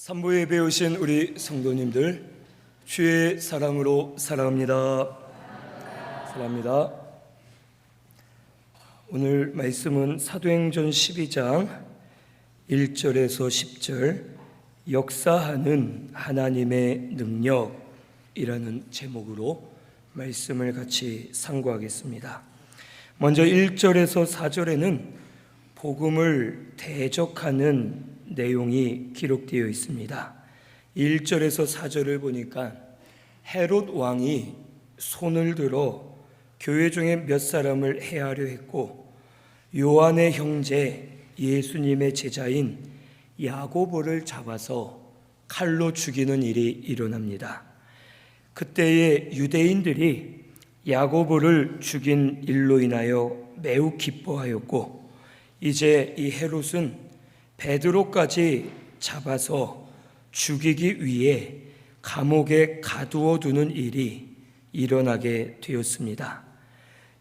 산보에 배우신 우리 성도님들, 주의 사랑으로 사랑합니다. 사랑합니다. 오늘 말씀은 사도행전 12장 1절에서 10절 역사하는 하나님의 능력이라는 제목으로 말씀을 같이 상고하겠습니다. 먼저 1절에서 4절에는 복음을 대적하는 내용이 기록되어 있습니다. 1절에서 4절을 보니까 헤롯 왕이 손을 들어 교회 중에 몇 사람을 해하려 했고, 요한의 형제 예수님의 제자인 야고보를 잡아서 칼로 죽이는 일이 일어납니다. 그때에 유대인들이 야고보를 죽인 일로 인하여 매우 기뻐하였고, 이제 이 헤롯은 베드로까지 잡아서 죽이기 위해 감옥에 가두어 두는 일이 일어나게 되었습니다.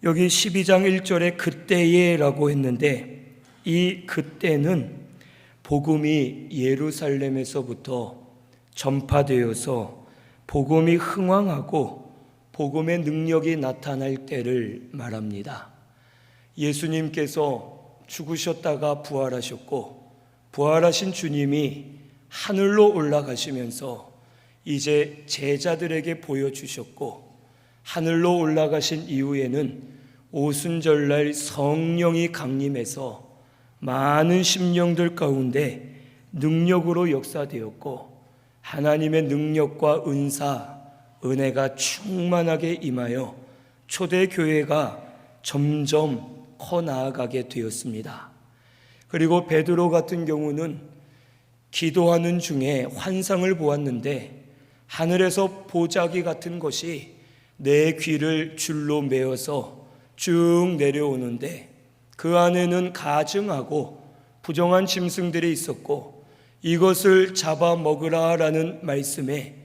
여기 12장 1절에 그때에라고 했는데, 이 그때는 복음이 예루살렘에서부터 전파되어서 복음이 흥왕하고 복음의 능력이 나타날 때를 말합니다. 예수님께서 죽으셨다가 부활하셨고, 부활하신 주님이 하늘로 올라가시면서 이제 제자들에게 보여주셨고, 하늘로 올라가신 이후에는 오순절날 성령이 강림해서 많은 심령들 가운데 능력으로 역사되었고, 하나님의 능력과 은사, 은혜가 충만하게 임하여 초대교회가 점점 커 나아가게 되었습니다. 그리고 베드로 같은 경우는 기도하는 중에 환상을 보았는데, 하늘에서 보자기 같은 것이 내 귀를 줄로 메어서 쭉 내려오는데, 그 안에는 가증하고 부정한 짐승들이 있었고, 이것을 잡아 먹으라라는 말씀에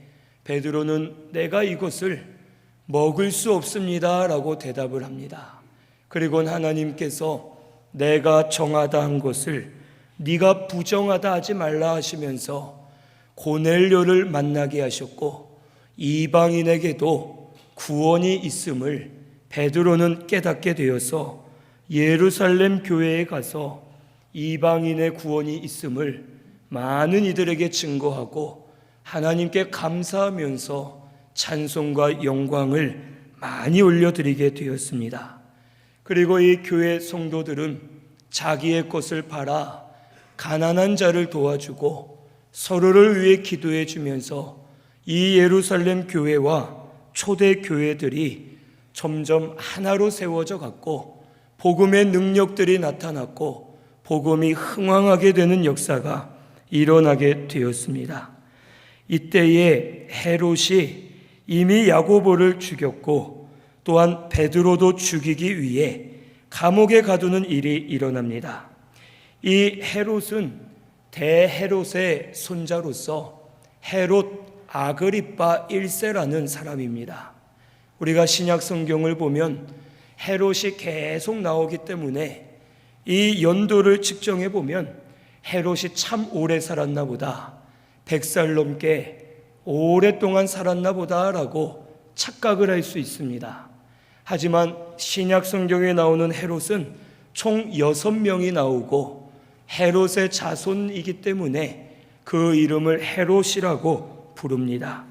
베드로는 내가 이것을 먹을 수 없습니다 라고 대답을 합니다. 그리고는 하나님께서 내가 정하다 한 것을 네가 부정하다 하지 말라 하시면서 고넬료를 만나게 하셨고, 이방인에게도 구원이 있음을 베드로는 깨닫게 되어서 예루살렘 교회에 가서 이방인의 구원이 있음을 많은 이들에게 증거하고 하나님께 감사하면서 찬송과 영광을 많이 올려드리게 되었습니다. 그리고 이 교회 성도들은 자기의 것을 팔아 가난한 자를 도와주고 서로를 위해 기도해 주면서 이 예루살렘 교회와 초대 교회들이 점점 하나로 세워져 갔고, 복음의 능력들이 나타났고 복음이 흥왕하게 되는 역사가 일어나게 되었습니다. 이때에 헤롯이 이미 야고보를 죽였고, 또한 베드로도 죽이기 위해 감옥에 가두는 일이 일어납니다. 이 헤롯은 대헤롯의 손자로서 헤롯 아그리파 1세라는 사람입니다. 우리가 신약 성경을 보면 헤롯이 계속 나오기 때문에 이 연도를 측정해 보면 헤롯이 참 오래 살았나 보다, 100살 넘게 오랫동안 살았나 보다라고 착각을 할 수 있습니다. 하지만 신약 성경에 나오는 헤롯은 총 6명이 나오고 헤롯의 자손이기 때문에 그 이름을 헤롯이라고 부릅니다.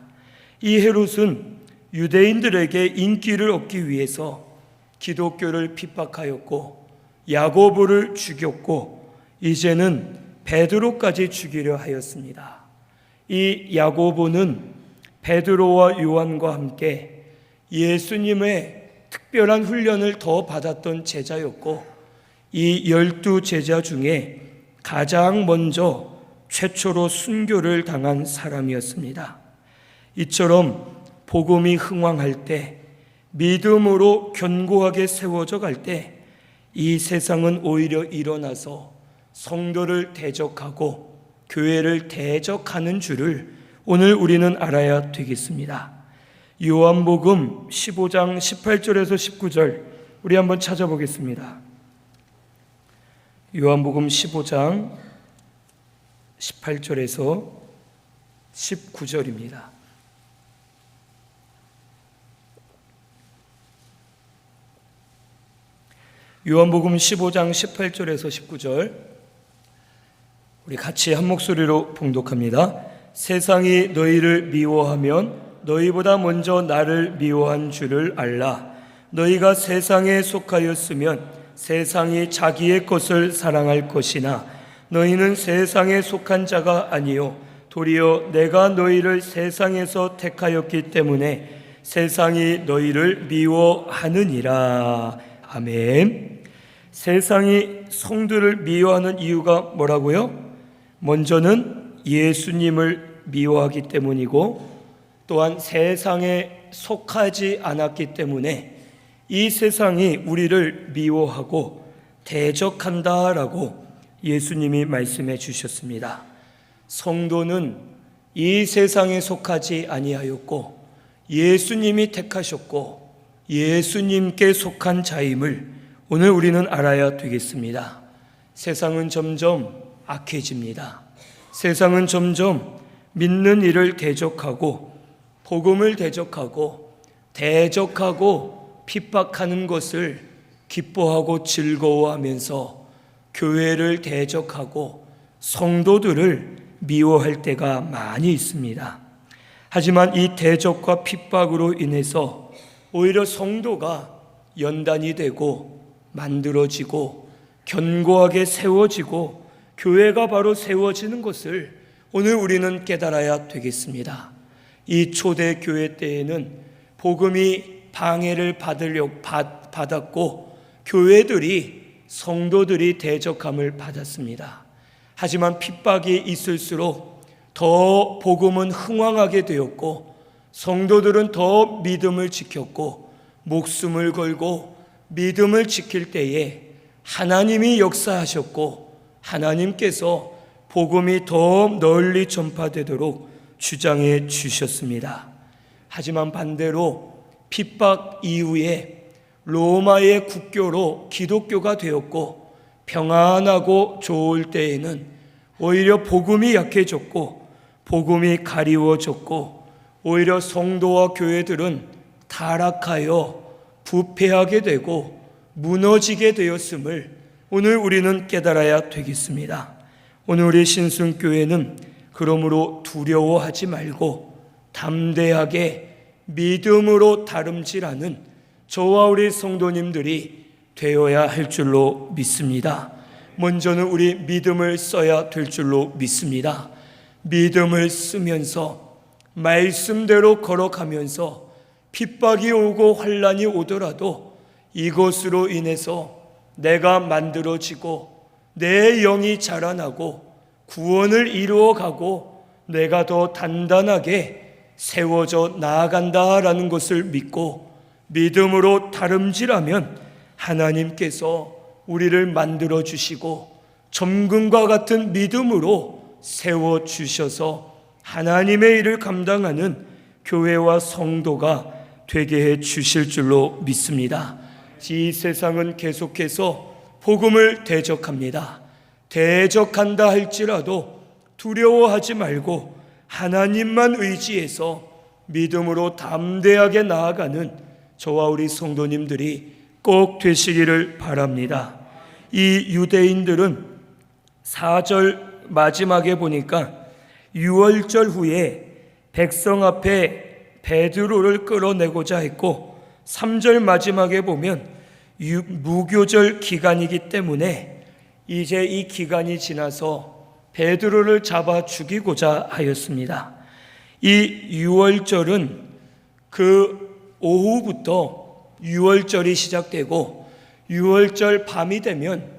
이 헤롯은 유대인들에게 인기를 얻기 위해서 기독교를 핍박하였고 야고보를 죽였고, 이제는 베드로까지 죽이려 하였습니다. 이 야고보는 베드로와 요한과 함께 예수님의 특별한 훈련을 더 받았던 제자였고, 이 12제자 중에 가장 먼저 최초로 순교를 당한 사람이었습니다. 이처럼 복음이 흥왕할 때, 믿음으로 견고하게 세워져 갈 때, 이 세상은 오히려 일어나서 성도를 대적하고 교회를 대적하는 줄을 오늘 우리는 알아야 되겠습니다. 요한복음 15장 18절에서 19절 우리 한번 찾아보겠습니다. 요한복음 15장 18절에서 19절입니다. 요한복음 15장 18절에서 19절 우리 같이 한 목소리로 봉독합니다. 세상이 너희를 미워하면 너희보다 먼저 나를 미워한 줄을 알라. 너희가 세상에 속하였으면 세상이 자기의 것을 사랑할 것이나 너희는 세상에 속한 자가 아니요 도리어 내가 너희를 세상에서 택하였기 때문에 세상이 너희를 미워하느니라. 아멘. 세상이 성도를 미워하는 이유가 뭐라고요? 먼저는 예수님을 미워하기 때문이고 또한 세상에 속하지 않았기 때문에 이 세상이 우리를 미워하고 대적한다라고 예수님이 말씀해 주셨습니다. 성도는 이 세상에 속하지 아니하였고 예수님이 택하셨고 예수님께 속한 자임을 오늘 우리는 알아야 되겠습니다. 세상은 점점 악해집니다. 세상은 점점 믿는 일을 대적하고 복음을 대적하고 핍박하는 것을 기뻐하고 즐거워하면서 교회를 대적하고 성도들을 미워할 때가 많이 있습니다. 하지만 이 대적과 핍박으로 인해서 오히려 성도가 연단이 되고 만들어지고 견고하게 세워지고 교회가 바로 세워지는 것을 오늘 우리는 깨달아야 되겠습니다. 이 초대 교회 때에는 복음이 방해를 받았고 성도들이 대적함을 받았습니다. 하지만 핍박이 있을수록 더 복음은 흥왕하게 되었고 성도들은 더 믿음을 지켰고 목숨을 걸고 믿음을 지킬 때에 하나님이 역사하셨고 하나님께서 복음이 더 널리 전파되도록 주장해 주셨습니다. 하지만 반대로 핍박 이후에 로마의 국교로 기독교가 되었고 평안하고 좋을 때에는 오히려 복음이 약해졌고 복음이 가리워졌고 오히려 성도와 교회들은 타락하여 부패하게 되고 무너지게 되었음을 오늘 우리는 깨달아야 되겠습니다. 오늘 우리 신순교회는 그러므로 두려워하지 말고 담대하게 믿음으로 다름질하는 저와 우리 성도님들이 되어야 할 줄로 믿습니다. 먼저는 우리 믿음을 써야 될 줄로 믿습니다. 믿음을 쓰면서 말씀대로 걸어가면서 핍박이 오고 환난이 오더라도 이것으로 인해서 내가 만들어지고 내 영이 자라나고 구원을 이루어가고 내가 더 단단하게 세워져 나아간다라는 것을 믿고 믿음으로 다름질하면 하나님께서 우리를 만들어 주시고 점금과 같은 믿음으로 세워 주셔서 하나님의 일을 감당하는 교회와 성도가 되게 해 주실 줄로 믿습니다. 이 세상은 계속해서 복음을 대적합니다. 대적한다 할지라도 두려워하지 말고 하나님만 의지해서 믿음으로 담대하게 나아가는 저와 우리 성도님들이 꼭 되시기를 바랍니다. 이 유대인들은 4절 마지막에 보니까 유월절 후에 백성 앞에 베드로를 끌어내고자 했고 3절 마지막에 보면 무교절 기간이기 때문에 이제 이 기간이 지나서 베드로를 잡아 죽이고자 하였습니다. 이 유월절은 그 오후부터 유월절이 시작되고 유월절 밤이 되면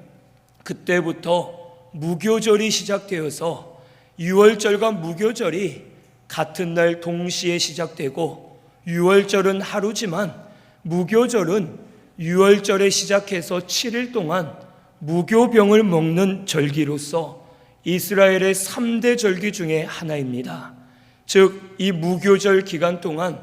그때부터 무교절이 시작되어서 유월절과 무교절이 같은 날 동시에 시작되고 유월절은 하루지만 무교절은 유월절에 시작해서 7일 동안 무교병을 먹는 절기로서 이스라엘의 3대 절기 중에 하나입니다. 즉 이 무교절 기간 동안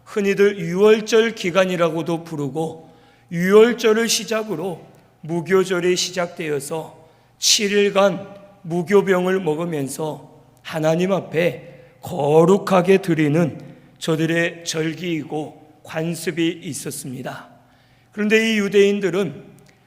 흔히들 유월절 기간이라고도 부르고 유월절을 시작으로 무교절이 시작되어서 7일간 무교병을 먹으면서 하나님 앞에 거룩하게 드리는 저들의 절기이고 관습이 있었습니다. 그런데 이 유대인들은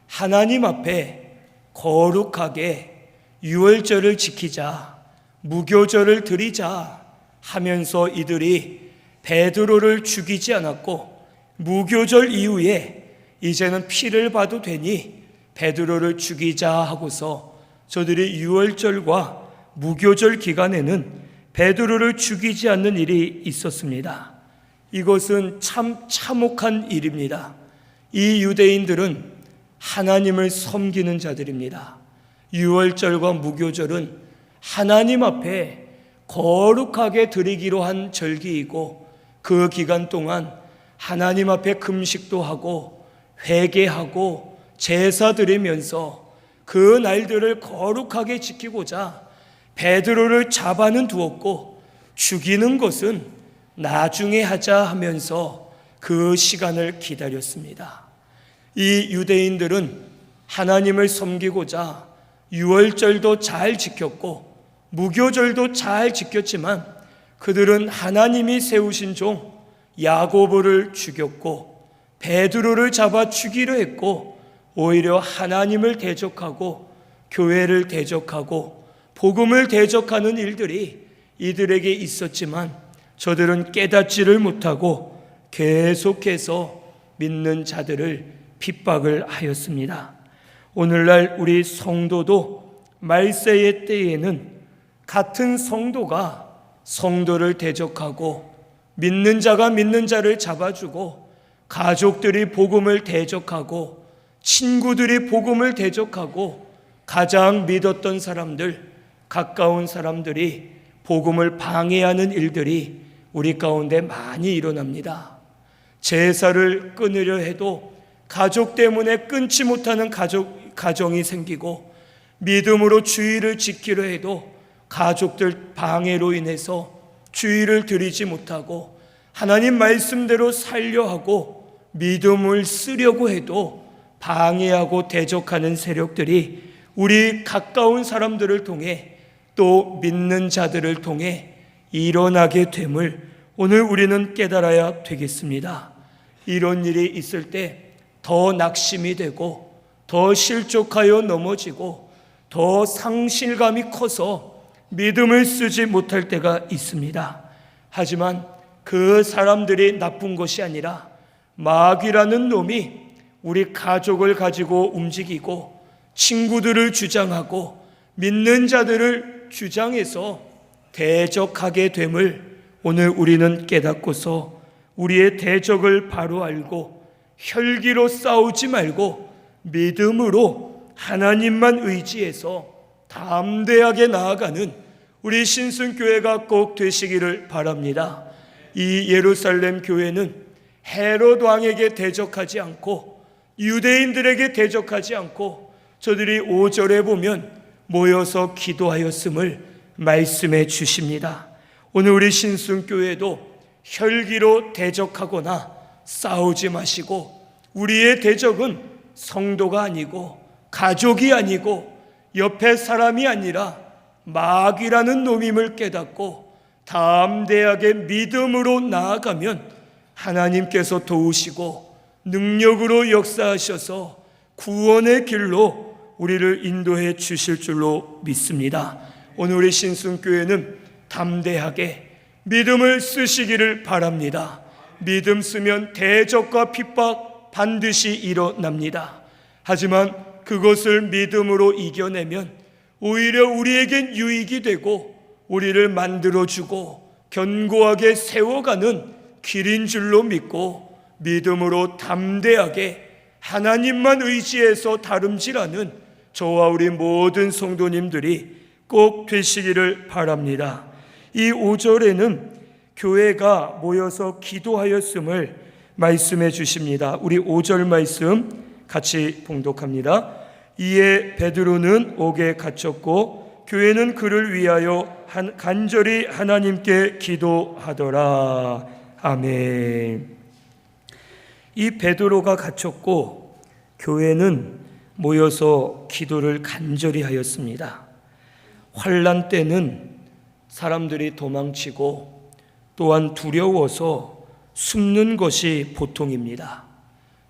하나님 앞에 거룩하게 유월절을 지키자, 무교절을 드리자 하면서 이들이 베드로를 죽이지 않았고, 무교절 이후에 이제는 피를 봐도 되니 베드로를 죽이자 하고서 저들이 유월절과 무교절 기간에는 베드로를 죽이지 않는 일이 있었습니다. 이것은 참 참혹한 일입니다. 이 유대인들은 하나님을 섬기는 자들입니다. 유월절과 무교절은 하나님 앞에 거룩하게 드리기로 한 절기이고, 그 기간 동안 하나님 앞에 금식도 하고 회개하고 제사 드리면서 그 날들을 거룩하게 지키고자 베드로를 잡아는 두었고, 죽이는 것은 나중에 하자 하면서 그 시간을 기다렸습니다. 이 유대인들은 하나님을 섬기고자 유월절도 잘 지켰고 무교절도 잘 지켰지만, 그들은 하나님이 세우신 종 야고보를 죽였고 베드로를 잡아 죽이려 했고, 오히려 하나님을 대적하고 교회를 대적하고 복음을 대적하는 일들이 이들에게 있었지만, 저들은 깨닫지를 못하고 계속해서 믿는 자들을 핍박을 하였습니다. 오늘날 우리 성도도 말세의 때에는 같은 성도가 성도를 대적하고 믿는 자가 믿는 자를 잡아주고, 가족들이 복음을 대적하고 친구들이 복음을 대적하고, 가장 믿었던 사람들, 가까운 사람들이 복음을 방해하는 일들이 우리 가운데 많이 일어납니다. 제사를 끊으려 해도 가족 때문에 끊지 못하는 가정이 생기고, 믿음으로 주의를 지키려 해도 가족들 방해로 인해서 주의를 드리지 못하고, 하나님 말씀대로 살려 하고 믿음을 쓰려고 해도 방해하고 대적하는 세력들이 우리 가까운 사람들을 통해 또 믿는 자들을 통해 일어나게 됨을 오늘 우리는 깨달아야 되겠습니다. 이런 일이 있을 때 더 낙심이 되고 더 실족하여 넘어지고 더 상실감이 커서 믿음을 쓰지 못할 때가 있습니다. 하지만 그 사람들이 나쁜 것이 아니라 마귀라는 놈이 우리 가족을 가지고 움직이고 친구들을 주장하고 믿는 자들을 주장해서 대적하게 됨을 오늘 우리는 깨닫고서 우리의 대적을 바로 알고 혈기로 싸우지 말고 믿음으로 하나님만 의지해서 담대하게 나아가는 우리 신순교회가 꼭 되시기를 바랍니다. 이 예루살렘 교회는 헤롯 왕에게 대적하지 않고 유대인들에게 대적하지 않고 저들이 5절에 보면 모여서 기도하였음을 말씀해 주십니다. 오늘 우리 신순교회도 혈기로 대적하거나 싸우지 마시고, 우리의 대적은 성도가 아니고 가족이 아니고 옆에 사람이 아니라 마귀라는 놈임을 깨닫고 담대하게 믿음으로 나아가면 하나님께서 도우시고 능력으로 역사하셔서 구원의 길로 우리를 인도해 주실 줄로 믿습니다. 오늘 우리 신순교회는 담대하게 믿음을 쓰시기를 바랍니다. 믿음 쓰면 대적과 핍박 반드시 일어납니다. 하지만 그것을 믿음으로 이겨내면 오히려 우리에겐 유익이 되고 우리를 만들어주고 견고하게 세워가는 길인 줄로 믿고 믿음으로 담대하게 하나님만 의지해서 다름질하는 저와 우리 모든 성도님들이 꼭 되시기를 바랍니다. 이 5절에는 교회가 모여서 기도하였음을 말씀해 주십니다. 우리 5절 말씀 같이 봉독합니다. 이에 베드로는 옥에 갇혔고 교회는 그를 위하여 간절히 하나님께 기도하더라. 아멘. 이 베드로가 갇혔고 교회는 모여서 기도를 간절히 하였습니다. 환난 때는 사람들이 도망치고 또한 두려워서 숨는 것이 보통입니다.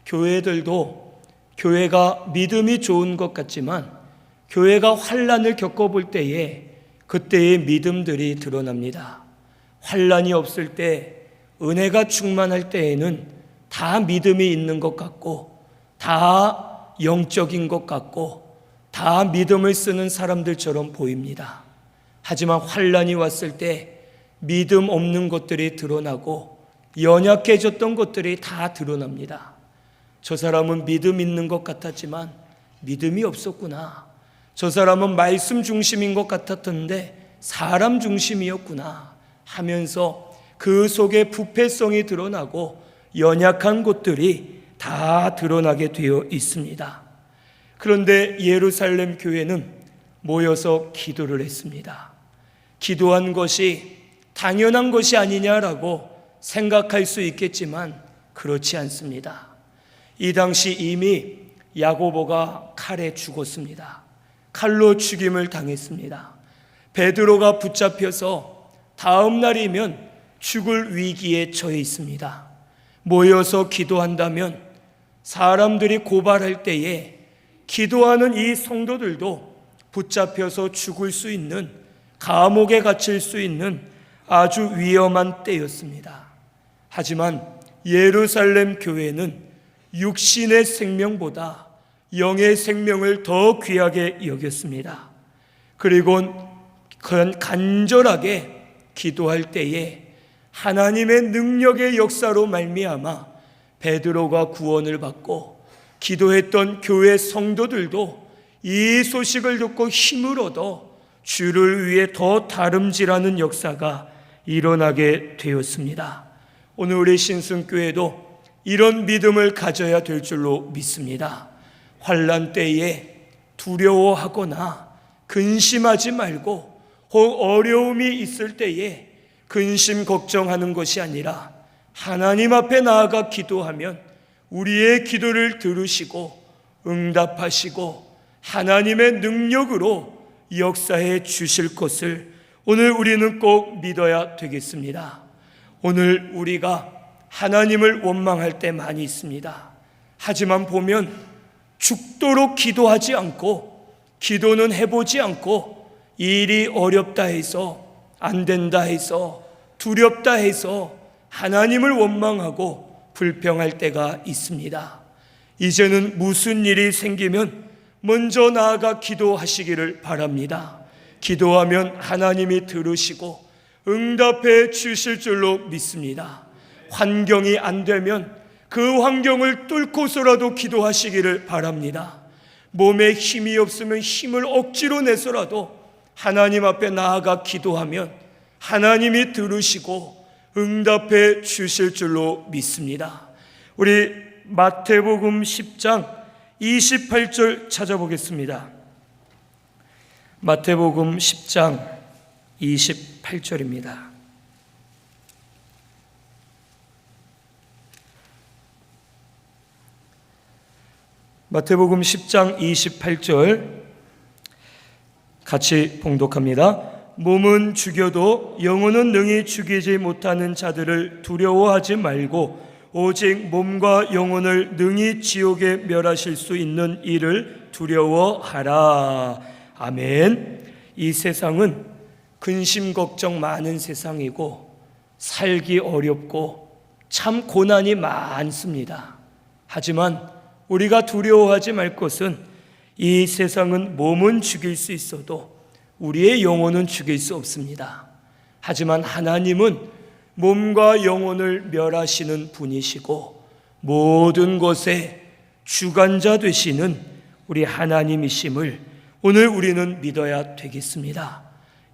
교회들도 교회가 믿음이 좋은 것 같지만 교회가 환난을 겪어볼 때에 그때의 믿음들이 드러납니다. 환난이 없을 때, 은혜가 충만할 때에는 다 믿음이 있는 것 같고 다 영적인 것 같고 다 믿음을 쓰는 사람들처럼 보입니다. 하지만 환난이 왔을 때 믿음 없는 것들이 드러나고 연약해졌던 것들이 다 드러납니다. 저 사람은 믿음 있는 것 같았지만 믿음이 없었구나. 저 사람은 말씀 중심인 것 같았던데 사람 중심이었구나 하면서 그 속에 부패성이 드러나고 연약한 곳들이 다 드러나게 되어 있습니다. 그런데 예루살렘 교회는 모여서 기도를 했습니다. 기도한 것이 당연한 것이 아니냐라고 생각할 수 있겠지만 그렇지 않습니다. 이 당시 이미 야고보가 칼에 죽었습니다. 칼로 죽임을 당했습니다. 베드로가 붙잡혀서 다음 날이면 죽을 위기에 처해 있습니다. 모여서 기도한다면 사람들이 고발할 때에 기도하는 이 성도들도 붙잡혀서 죽을 수 있는, 감옥에 갇힐 수 있는 아주 위험한 때였습니다. 하지만 예루살렘 교회는 육신의 생명보다 영의 생명을 더 귀하게 여겼습니다. 그리고 간절하게 기도할 때에 하나님의 능력의 역사로 말미암아 베드로가 구원을 받고 기도했던 교회 성도들도 이 소식을 듣고 힘을 얻어 주를 위해 더 다름질하는 역사가 일어나게 되었습니다. 오늘 우리 신승교회도 이런 믿음을 가져야 될 줄로 믿습니다. 환난 때에 두려워하거나 근심하지 말고, 혹 어려움이 있을 때에 근심 걱정하는 것이 아니라 하나님 앞에 나아가 기도하면 우리의 기도를 들으시고 응답하시고 하나님의 능력으로 역사해 주실 것을 오늘 우리는 꼭 믿어야 되겠습니다. 오늘 우리가 하나님을 원망할 때 많이 있습니다. 하지만 보면 죽도록 기도하지 않고, 기도는 해보지 않고, 일이 어렵다 해서, 안 된다 해서, 두렵다 해서 하나님을 원망하고 불평할 때가 있습니다. 이제는 무슨 일이 생기면 먼저 나아가 기도하시기를 바랍니다. 기도하면 하나님이 들으시고 응답해 주실 줄로 믿습니다. 환경이 안 되면 그 환경을 뚫고서라도 기도하시기를 바랍니다. 몸에 힘이 없으면 힘을 억지로 내서라도 하나님 앞에 나아가 기도하면 하나님이 들으시고 응답해 주실 줄로 믿습니다. 우리 마태복음 10장 28절 찾아보겠습니다. 마태복음 10장 28절입니다. 마태복음 10장 28절 같이 봉독합니다. 몸은 죽여도 영혼은 능히 죽이지 못하는 자들을 두려워하지 말고 오직 몸과 영혼을 능히 지옥에 멸하실 수 있는 이를 두려워하라. 아멘. 이 세상은 근심 걱정 많은 세상이고 살기 어렵고 참 고난이 많습니다. 하지만 우리가 두려워하지 말 것은 이 세상은 몸은 죽일 수 있어도 우리의 영혼은 죽일 수 없습니다. 하지만 하나님은 몸과 영혼을 멸하시는 분이시고 모든 것에 주관자 되시는 우리 하나님이심을 오늘 우리는 믿어야 되겠습니다.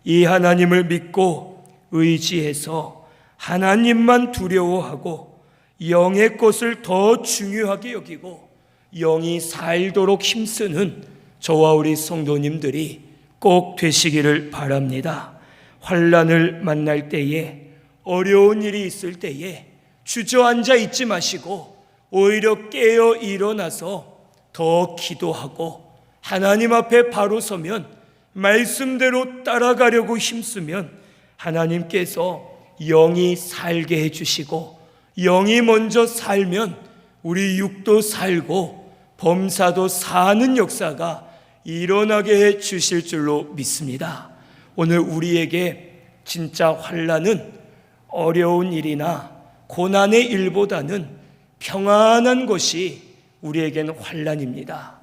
이 하나님을 믿고 의지해서 하나님만 두려워하고 영의 것을 더 중요하게 여기고 영이 살도록 힘쓰는 저와 우리 성도님들이 꼭 되시기를 바랍니다. 환난을 만날 때에, 어려운 일이 있을 때에 주저앉아 있지 마시고 오히려 깨어 일어나서 더 기도하고 하나님 앞에 바로 서면 말씀대로 따라가려고 힘쓰면 하나님께서 영이 살게 해주시고, 영이 먼저 살면 우리 육도 살고 범사도 사는 역사가 일어나게 해 주실 줄로 믿습니다. 오늘 우리에게 진짜 환난은 어려운 일이나 고난의 일보다는 평안한 것이 우리에게는 환난입니다.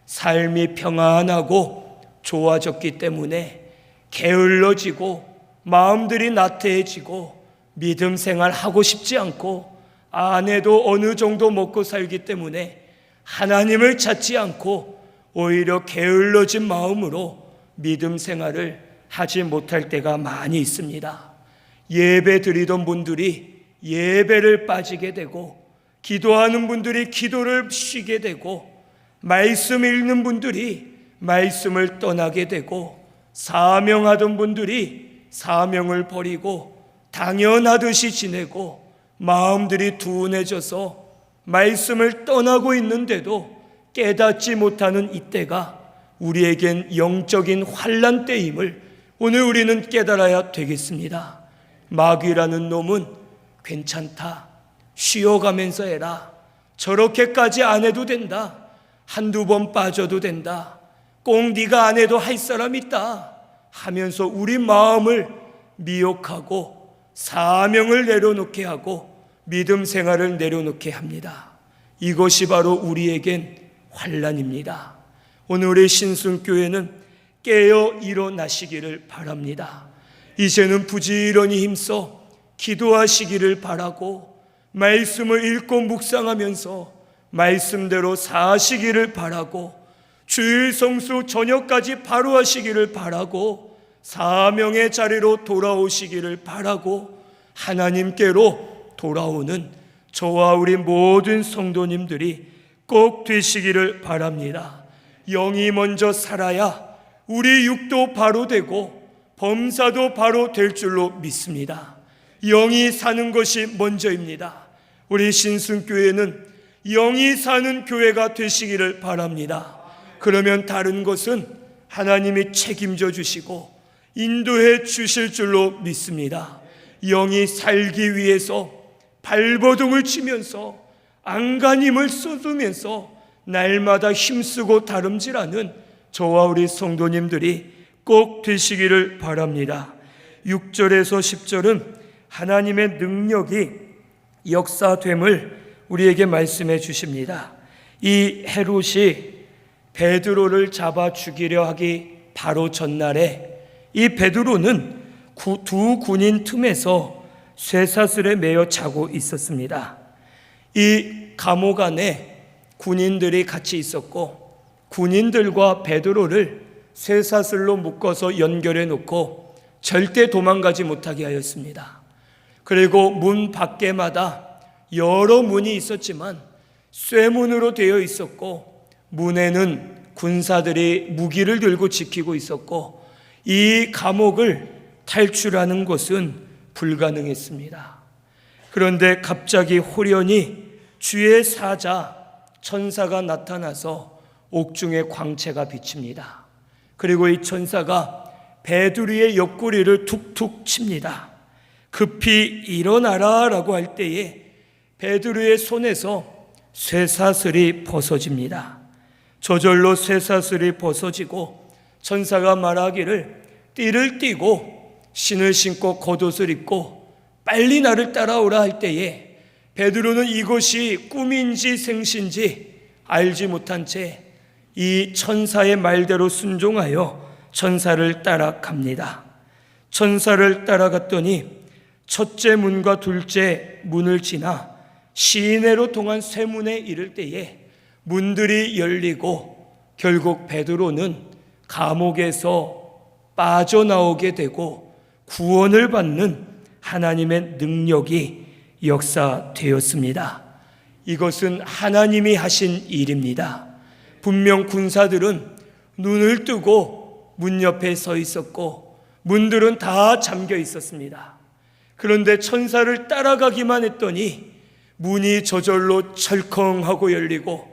삶이 평안하고 좋아졌기 때문에 게을러지고 마음들이 나태해지고 믿음 생활하고 싶지 않고 아내도 어느 정도 먹고 살기 때문에 하나님을 찾지 않고 오히려 게을러진 마음으로 믿음 생활을 하지 못할 때가 많이 있습니다. 예배 드리던 분들이 예배를 빠지게 되고, 기도하는 분들이 기도를 쉬게 되고, 말씀 읽는 분들이 말씀을 떠나게 되고, 사명하던 분들이 사명을 버리고 당연하듯이 지내고, 마음들이 둔해져서 말씀을 떠나고 있는데도 깨닫지 못하는 이때가 우리에겐 영적인 환난 때임을 오늘 우리는 깨달아야 되겠습니다. 마귀라는 놈은 괜찮다, 쉬어가면서 해라, 저렇게까지 안 해도 된다, 한두 번 빠져도 된다, 꼭 네가 안 해도 할 사람 있다 하면서 우리 마음을 미혹하고 사명을 내려놓게 하고 믿음 생활을 내려놓게 합니다. 이것이 바로 우리에겐 환난입니다. 오늘 우리 신순교회는 깨어 일어나시기를 바랍니다. 이제는 부지런히 힘써 기도하시기를 바라고, 말씀을 읽고 묵상하면서 말씀대로 사시기를 바라고, 주일 성수 저녁까지 바로 하시기를 바라고, 사명의 자리로 돌아오시기를 바라고, 하나님께로 돌아오는 저와 우리 모든 성도님들이 꼭 되시기를 바랍니다. 영이 먼저 살아야 우리 육도 바로 되고 범사도 바로 될 줄로 믿습니다. 영이 사는 것이 먼저입니다. 우리 신순교회는 영이 사는 교회가 되시기를 바랍니다. 그러면 다른 것은 하나님이 책임져 주시고 인도해 주실 줄로 믿습니다. 영이 살기 위해서 발버둥을 치면서 안간힘을 쏟으면서 날마다 힘쓰고 다름질하는 저와 우리 성도님들이 꼭 되시기를 바랍니다. 6절에서 10절은 하나님의 능력이 역사됨을 우리에게 말씀해 주십니다. 이 헤롯이 베드로를 잡아 죽이려 하기 바로 전날에 이 베드로는 두 군인 틈에서 쇠사슬에 매여 자고 있었습니다. 이 감옥 안에 군인들이 같이 있었고, 군인들과 베드로를 쇠사슬로 묶어서 연결해 놓고 절대 도망가지 못하게 하였습니다. 그리고 문 밖에마다 여러 문이 있었지만 쇠문으로 되어 있었고, 문에는 군사들이 무기를 들고 지키고 있었고, 이 감옥을 탈출하는 것은 불가능했습니다. 그런데 갑자기 호련히 주의 사자 천사가 나타나서 옥중에 광채가 비칩니다. 그리고 이 천사가 베드로의 옆구리를 툭툭 칩니다. 급히 일어나라 라고 할 때에 베드로의 손에서 쇠사슬이 벗어집니다. 저절로 쇠사슬이 벗어지고 천사가 말하기를 띠를 띠고 신을 신고 겉옷을 입고 빨리 나를 따라오라 할 때에 베드로는 이것이 꿈인지 생신지 알지 못한 채 이 천사의 말대로 순종하여 천사를 따라갑니다. 천사를 따라갔더니 첫째 문과 둘째 문을 지나 시내로 통한 쇠문에 이를 때에 문들이 열리고 결국 베드로는 감옥에서 빠져나오게 되고 구원을 받는 하나님의 능력이 역사되었습니다. 이것은 하나님이 하신 일입니다. 분명 군사들은 눈을 뜨고 문 옆에 서 있었고 문들은 다 잠겨 있었습니다. 그런데 천사를 따라가기만 했더니 문이 저절로 철컹하고 열리고,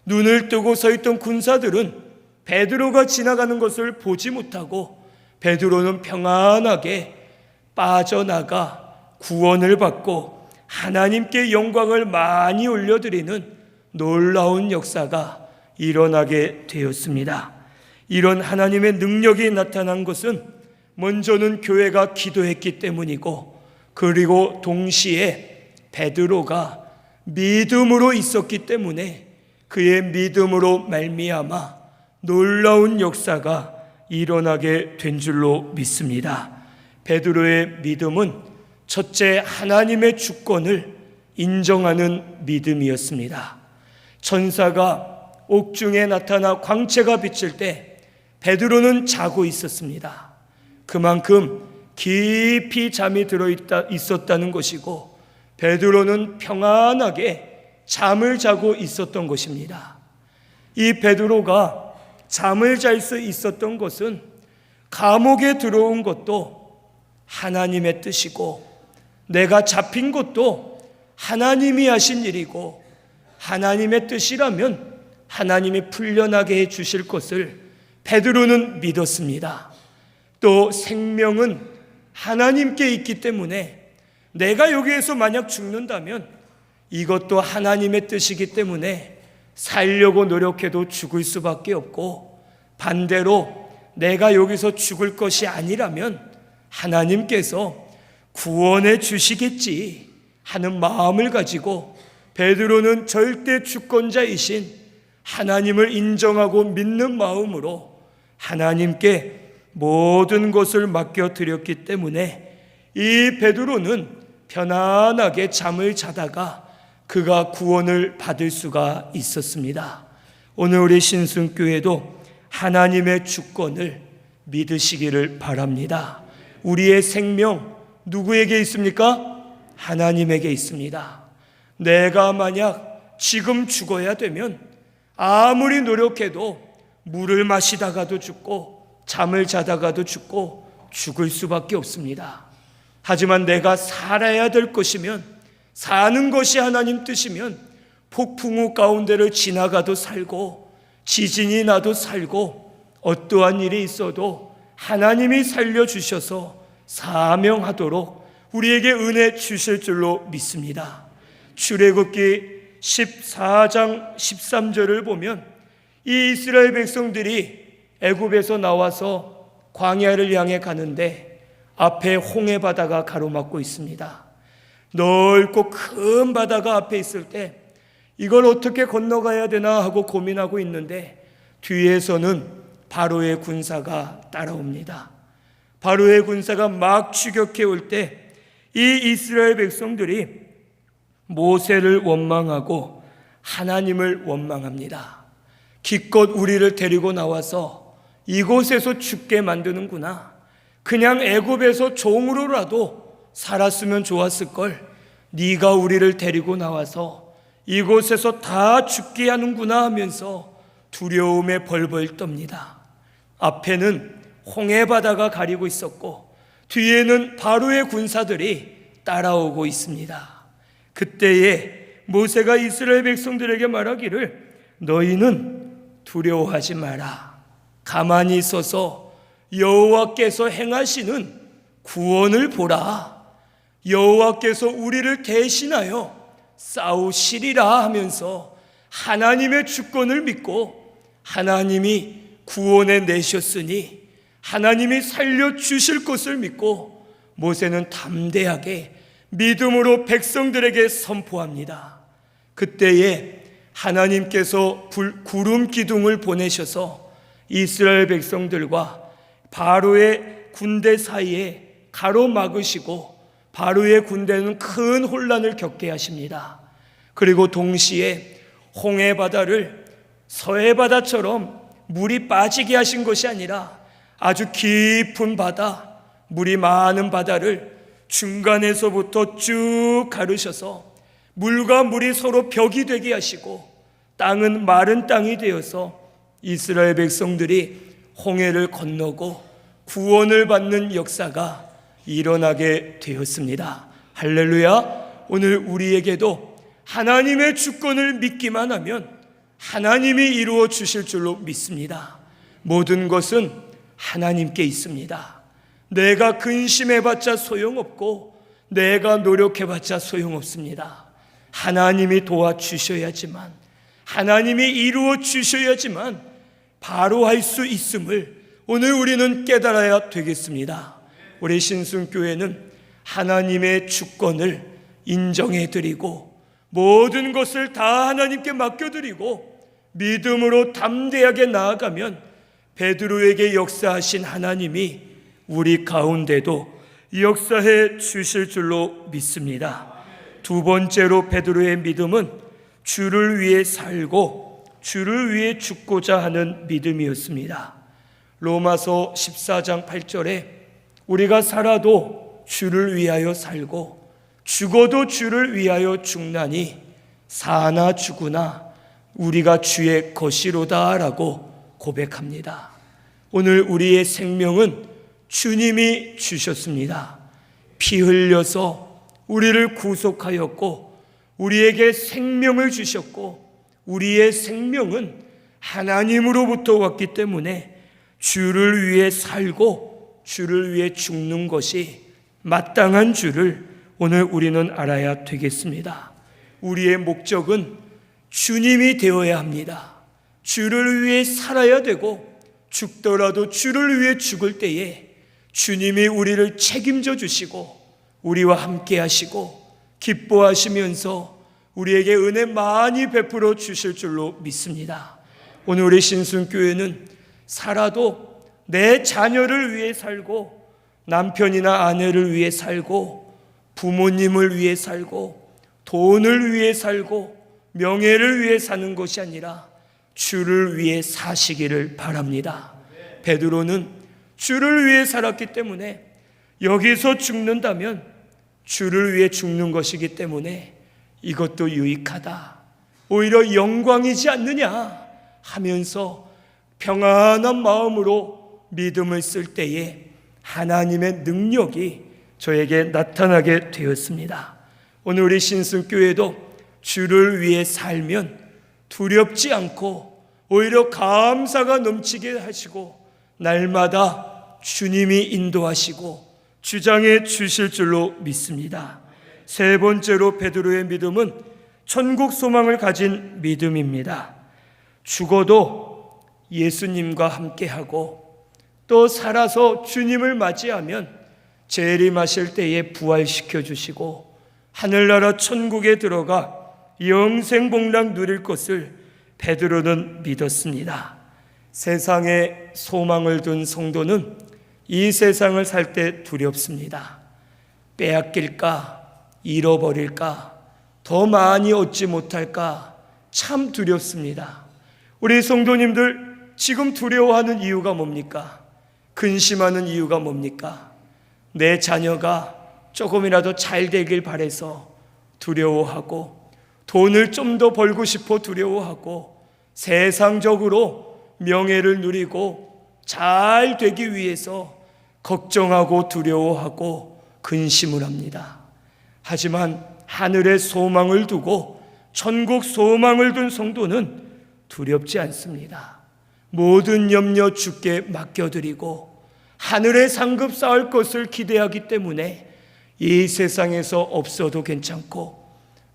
눈을 뜨고 서 있던 군사들은 베드로가 지나가는 것을 보지 못하고 베드로는 평안하게 빠져나가 구원을 받고 하나님께 영광을 많이 올려드리는 놀라운 역사가 일어나게 되었습니다. 이런 하나님의 능력이 나타난 것은 먼저는 교회가 기도했기 때문이고, 그리고 동시에 베드로가 믿음으로 있었기 때문에 그의 믿음으로 말미암아 놀라운 역사가 일어나게 된 줄로 믿습니다. 베드로의 믿음은 첫째, 하나님의 주권을 인정하는 믿음이었습니다. 천사가 옥중에 나타나 광채가 비칠 때 베드로는 자고 있었습니다. 그만큼 깊이 잠이 들어 있었다는 것이고, 베드로는 평안하게 잠을 자고 있었던 것입니다. 이 베드로가 잠을 잘 수 있었던 것은 감옥에 들어온 것도 하나님의 뜻이고, 내가 잡힌 것도 하나님이 하신 일이고, 하나님의 뜻이라면 하나님이 풀려나게 해 주실 것을 베드로는 믿었습니다. 또 생명은 하나님께 있기 때문에 내가 여기에서 만약 죽는다면 이것도 하나님의 뜻이기 때문에 살려고 노력해도 죽을 수밖에 없고, 반대로 내가 여기서 죽을 것이 아니라면 하나님께서 구원해 주시겠지 하는 마음을 가지고 베드로는 절대 주권자이신 하나님을 인정하고 믿는 마음으로 하나님께 모든 것을 맡겨드렸기 때문에 이 베드로는 편안하게 잠을 자다가 그가 구원을 받을 수가 있었습니다. 오늘 우리 신순교회도 하나님의 주권을 믿으시기를 바랍니다. 우리의 생명 누구에게 있습니까? 하나님에게 있습니다. 내가 만약 지금 죽어야 되면 아무리 노력해도 물을 마시다가도 죽고 잠을 자다가도 죽고 죽을 수밖에 없습니다. 하지만 내가 살아야 될 것이면, 사는 것이 하나님 뜻이면 폭풍우 가운데를 지나가도 살고 지진이 나도 살고 어떠한 일이 있어도 하나님이 살려주셔서 사명하도록 우리에게 은혜 주실 줄로 믿습니다. 출애굽기 14장 13절을 보면 이 이스라엘 백성들이 애굽에서 나와서 광야를 향해 가는데 앞에 홍해 바다가 가로막고 있습니다. 넓고 큰 바다가 앞에 있을 때 이걸 어떻게 건너가야 되나 하고 고민하고 있는데 뒤에서는 바로의 군사가 따라옵니다. 바로의 군사가 막 추격해 올 때 이 이스라엘 백성들이 모세를 원망하고 하나님을 원망합니다. 기껏 우리를 데리고 나와서 이곳에서 죽게 만드는구나. 그냥 애굽에서 종으로라도 살았으면 좋았을 걸. 네가 우리를 데리고 나와서 이곳에서 다 죽게 하는구나 하면서 두려움에 벌벌 떱니다. 앞에는 홍해 바다가 가리고 있었고 뒤에는 바로의 군사들이 따라오고 있습니다. 그때에 모세가 이스라엘 백성들에게 말하기를 너희는 두려워하지 마라. 가만히 있어서 여호와께서 행하시는 구원을 보라. 여호와께서 우리를 대신하여 싸우시리라 하면서 하나님의 주권을 믿고 하나님이 구원해 내셨으니 하나님이 살려주실 것을 믿고 모세는 담대하게 믿음으로 백성들에게 선포합니다. 그때에 하나님께서 구름 기둥을 보내셔서 이스라엘 백성들과 바로의 군대 사이에 가로막으시고 바로의 군대는 큰 혼란을 겪게 하십니다. 그리고 동시에 홍해 바다를 서해 바다처럼 물이 빠지게 하신 것이 아니라 아주 깊은 바다, 물이 많은 바다를 중간에서부터 쭉 가르셔서 물과 물이 서로 벽이 되게 하시고 땅은 마른 땅이 되어서 이스라엘 백성들이 홍해를 건너고 구원을 받는 역사가 일어나게 되었습니다. 할렐루야. 오늘 우리에게도 하나님의 주권을 믿기만 하면 하나님이 이루어 주실 줄로 믿습니다. 모든 것은 하나님께 있습니다. 내가 근심해봤자 소용없고 내가 노력해봤자 소용없습니다. 하나님이 도와주셔야지만, 하나님이 이루어 주셔야지만 바로 할 수 있음을 오늘 우리는 깨달아야 되겠습니다. 우리 신순교회는 하나님의 주권을 인정해드리고 모든 것을 다 하나님께 맡겨드리고 믿음으로 담대하게 나아가면 베드로에게 역사하신 하나님이 우리 가운데도 역사해 주실 줄로 믿습니다. 두 번째로 베드로의 믿음은 주를 위해 살고 주를 위해 죽고자 하는 믿음이었습니다. 로마서 14장 8절에 우리가 살아도 주를 위하여 살고 죽어도 주를 위하여 죽나니 사나 죽으나 우리가 주의 것이로다 라고 고백합니다. 오늘 우리의 생명은 주님이 주셨습니다. 피 흘려서 우리를 구속하였고 우리에게 생명을 주셨고 우리의 생명은 하나님으로부터 왔기 때문에 주를 위해 살고 주를 위해 죽는 것이 마땅한 줄을 오늘 우리는 알아야 되겠습니다. 우리의 목적은 주님이 되어야 합니다. 주를 위해 살아야 되고 죽더라도 주를 위해 죽을 때에 주님이 우리를 책임져 주시고 우리와 함께 하시고 기뻐하시면서 우리에게 은혜 많이 베풀어 주실 줄로 믿습니다. 오늘 우리 신순교회는 살아도 내 자녀를 위해 살고 남편이나 아내를 위해 살고 부모님을 위해 살고 돈을 위해 살고 명예를 위해 사는 것이 아니라 주를 위해 사시기를 바랍니다. 베드로는 주를 위해 살았기 때문에 여기서 죽는다면 주를 위해 죽는 것이기 때문에 이것도 유익하다, 오히려 영광이지 않느냐 하면서 평안한 마음으로 믿음을 쓸 때에 하나님의 능력이 저에게 나타나게 되었습니다. 오늘 우리 신순교회도 주를 위해 살면 두렵지 않고 오히려 감사가 넘치게 하시고 날마다 주님이 인도하시고 주장해 주실 줄로 믿습니다. 세 번째로 베드로의 믿음은 천국 소망을 가진 믿음입니다. 죽어도 예수님과 함께하고 또 살아서 주님을 맞이하면 재림하실 때에 부활시켜 주시고 하늘나라 천국에 들어가 영생복락 누릴 것을 베드로는 믿었습니다. 세상에 소망을 둔 성도는 이 세상을 살 때 두렵습니다. 빼앗길까, 잃어버릴까, 더 많이 얻지 못할까 참 두렵습니다. 우리 성도님들 지금 두려워하는 이유가 뭡니까? 근심하는 이유가 뭡니까? 내 자녀가 조금이라도 잘 되길 바라서 두려워하고 돈을 좀 더 벌고 싶어 두려워하고 세상적으로 명예를 누리고 잘 되기 위해서 걱정하고 두려워하고 근심을 합니다. 하지만 하늘의 소망을 두고 천국 소망을 둔 성도는 두렵지 않습니다. 모든 염려 주께 맡겨드리고 하늘의 상급 쌓을 것을 기대하기 때문에 이 세상에서 없어도 괜찮고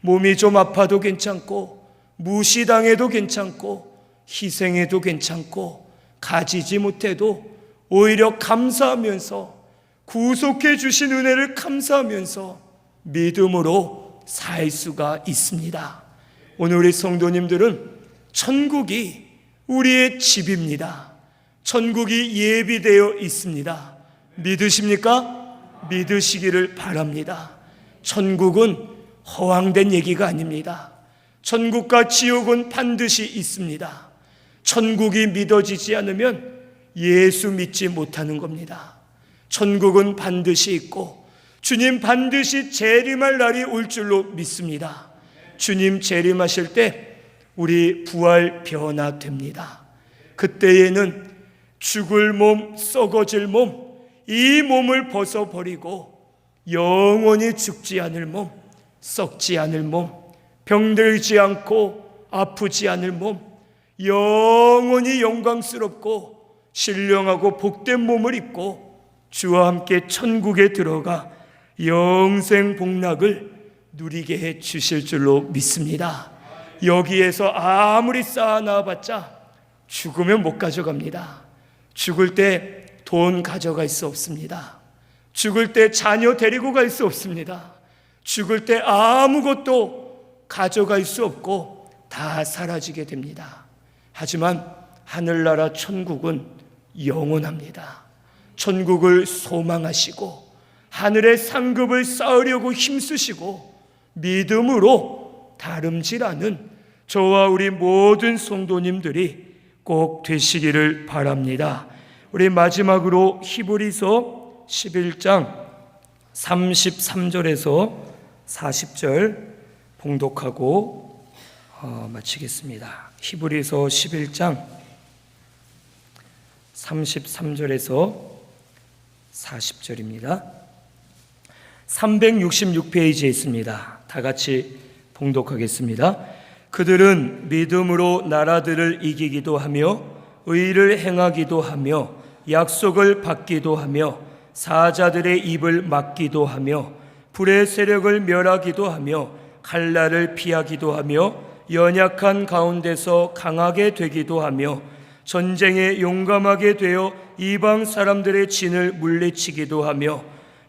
몸이 좀 아파도 괜찮고 무시당해도 괜찮고 희생해도 괜찮고 가지지 못해도 오히려 감사하면서 구속해 주신 은혜를 감사하면서 믿음으로 살 수가 있습니다. 오늘 우리 성도님들은 천국이 우리의 집입니다. 천국이 예비되어 있습니다. 믿으십니까? 믿으시기를 바랍니다. 천국은 허황된 얘기가 아닙니다. 천국과 지옥은 반드시 있습니다. 천국이 믿어지지 않으면 예수 믿지 못하는 겁니다. 천국은 반드시 있고 주님 반드시 재림할 날이 올 줄로 믿습니다. 주님 재림하실 때 우리 부활 변화됩니다. 그때에는 죽을 몸, 썩어질 몸, 이 몸을 벗어버리고 영원히 죽지 않을 몸, 썩지 않을 몸, 병들지 않고 아프지 않을 몸, 영원히 영광스럽고 신령하고 복된 몸을 입고 주와 함께 천국에 들어가 영생 복락을 누리게 해 주실 줄로 믿습니다. 여기에서 아무리 쌓아놔봤자 죽으면 못 가져갑니다. 죽을 때 돈 가져갈 수 없습니다. 죽을 때 자녀 데리고 갈 수 없습니다. 죽을 때 아무것도 가져갈 수 없고 다 사라지게 됩니다. 하지만 하늘나라 천국은 영원합니다. 천국을 소망하시고 하늘의 상급을 쌓으려고 힘쓰시고 믿음으로 다름질하는 저와 우리 모든 성도님들이 꼭 되시기를 바랍니다. 우리 마지막으로 히브리서 11장 33절에서 40절 봉독하고 마치겠습니다. 히브리서 11장 33절에서 40절입니다. 366페이지에 있습니다. 다 같이 봉독하겠습니다. 그들은 믿음으로 나라들을 이기기도 하며 의를 행하기도 하며 약속을 받기도 하며 사자들의 입을 막기도 하며 불의 세력을 멸하기도 하며 칼날을 피하기도 하며 연약한 가운데서 강하게 되기도 하며 전쟁에 용감하게 되어 이방 사람들의 진을 물리치기도 하며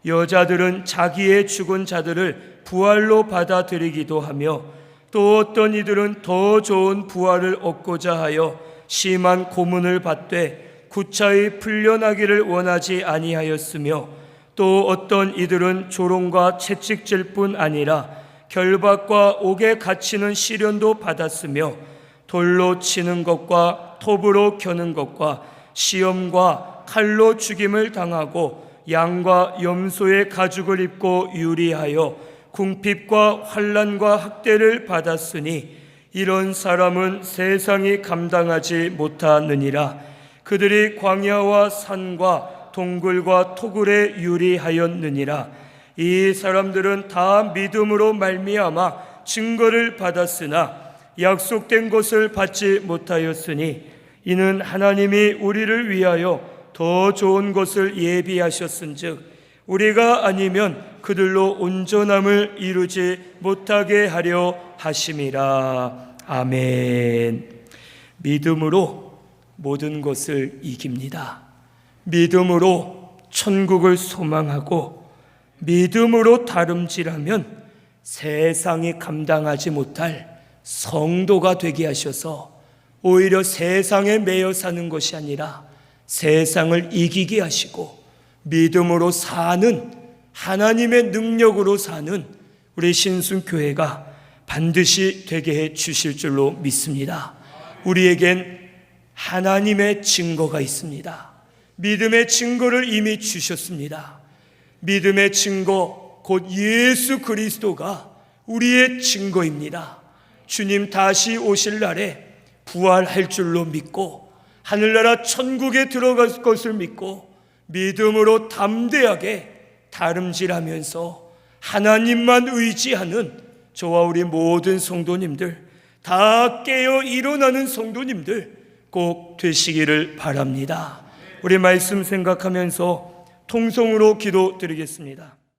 여자들은 자기의 죽은 자들을 부활로 받아들이기도 하며 또 어떤 이들은 더 좋은 부활을 얻고자 하여 심한 고문을 받되 구차히 풀려나기를 원하지 아니하였으며 또 어떤 이들은 조롱과 채찍질 뿐 아니라 결박과 옥에 갇히는 시련도 받았으며 돌로 치는 것과 톱으로 겨는 것과 시험과 칼로 죽임을 당하고 양과 염소의 가죽을 입고 유리하여 궁핍과 환난과 학대를 받았으니 이런 사람은 세상이 감당하지 못하느니라. 그들이 광야와 산과 동굴과 토굴에 유리하였느니라. 이 사람들은 다 믿음으로 말미암아 증거를 받았으나 약속된 것을 받지 못하였으니 이는 하나님이 우리를 위하여 더 좋은 것을 예비하셨은즉 우리가 아니면 그들로 온전함을 이루지 못하게 하려 하심이라. 아멘. 믿음으로 모든 것을 이깁니다. 믿음으로 천국을 소망하고 믿음으로 다름질하면 세상이 감당하지 못할 성도가 되게 하셔서 오히려 세상에 매여 사는 것이 아니라 세상을 이기게 하시고 믿음으로 사는, 하나님의 능력으로 사는 우리 신순교회가 반드시 되게 해 주실 줄로 믿습니다. 우리에겐 하나님의 증거가 있습니다. 믿음의 증거를 이미 주셨습니다. 믿음의 증거, 곧 예수 그리스도가 우리의 증거입니다. 주님 다시 오실 날에 부활할 줄로 믿고 하늘나라 천국에 들어갈 것을 믿고 믿음으로 담대하게 다름질하면서 하나님만 의지하는 저와 우리 모든 성도님들, 다 깨어 일어나는 성도님들 꼭 되시기를 바랍니다. 우리 말씀 생각하면서 통성으로 기도드리겠습니다.